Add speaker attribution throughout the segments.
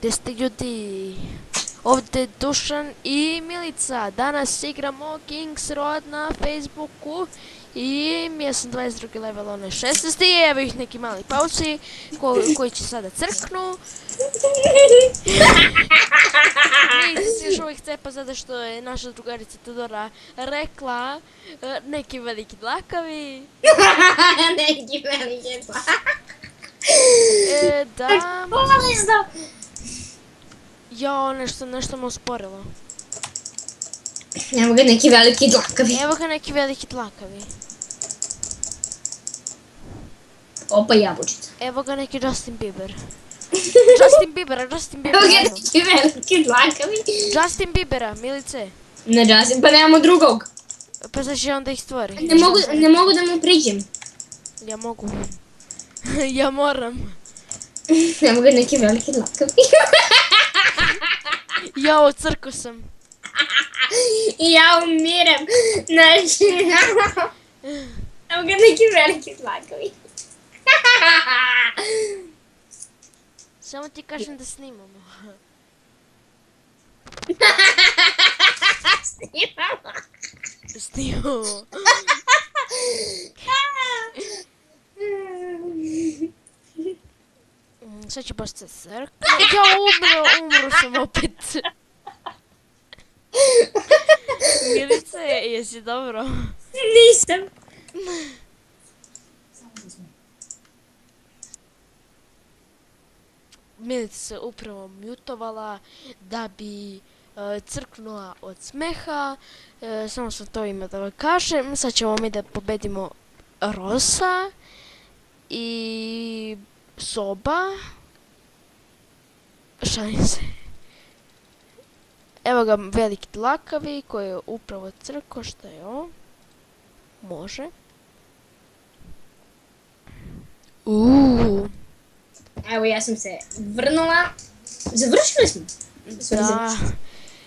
Speaker 1: Gdje ste ljudi? Ovdje je Dušan i Milica. Danas igramo Kings Road na Facebooku. I ja sam 22. level, on je 16. I evo ih neki mali pauci koji će sada crknu. Mi se još uvijek cepa zato što je naša drugarica Teodora rekla neki veliki dlakavi.
Speaker 2: Neki veliki dlakavi.
Speaker 1: Da.
Speaker 2: Bolesno.
Speaker 1: Jo, nešto me usporilo.
Speaker 2: Evo ga neki veliki dlakavi.
Speaker 1: Evo ga neki veliki dlakavi.
Speaker 2: Opa, jabučica.
Speaker 1: Evo ga neki Justin Bieber. Justin
Speaker 2: Evo ga
Speaker 1: Bieber.
Speaker 2: neki veliki dlakavi.
Speaker 1: Justin Biebera, Milice.
Speaker 2: Ne Justin, pa nemamo drugog.
Speaker 1: Pa znači onda ih stvori.
Speaker 2: Ne mogu da mu priđem.
Speaker 1: Ja mogu. Ja moram.
Speaker 2: Evo ga neki veliki dlakavi.
Speaker 1: Jao, crko sam.
Speaker 2: I ja umirem. Znači, evo ga neki veliki dlakavi.
Speaker 1: Samo ti kažem da snimamo. Snimamo. Sad će baš se crkne. Ja umro sam opet. Milice, jesi dobro?
Speaker 2: Nisam.
Speaker 1: Milica se upravo mutovala da bi crknula od smeha. Samo sam to ima da vam kažem. Sad ćemo mi da pobedimo Rosa i Soba. Šalim se. Evo ga veliki dlakavi koji je upravo crko. Šta je ovo? Može.
Speaker 2: Evo ja sam se vrnula. Završili smo.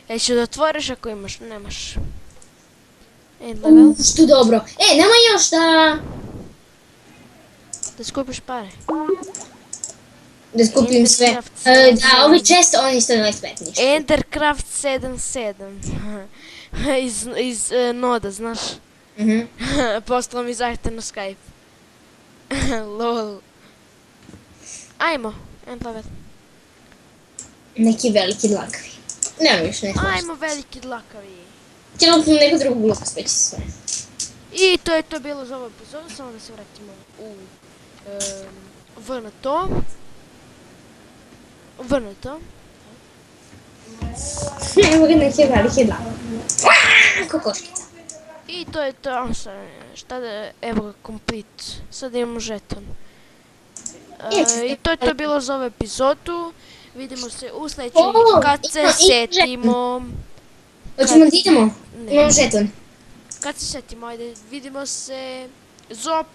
Speaker 1: Da. Ću da otvoriš ako imaš, nemaš. Level.
Speaker 2: Što dobro. Nema još da...
Speaker 1: Da skupiš pare.
Speaker 2: Da skupim sve. Da, ovi često oni 125 ništa.
Speaker 1: Endercraft 77. iz Noda, znaš? Poslao mi zahtjev na Skype. Lol. Ajmo, level.
Speaker 2: Neki veliki dlakavi. Nema još nešto.
Speaker 1: Ajmo veliki dlakavi.
Speaker 2: Htjela sam neku drugu glupost, već sve.
Speaker 1: I to je to bilo za ovu epizodu, samo da se vratimo u VNTO.
Speaker 2: Evo ga neki veliki dlakavi. Kokoškica.
Speaker 1: I to je to, šta da, evo ga, complete. Sad imamo žeton. I to je to bilo za ovu epizodu. Vidimo se u sljedećoj kad se setimo.
Speaker 2: Hoćemo da idemo? Imamo žeton.
Speaker 1: Kad se setimo, ajde, vidimo se. Zop!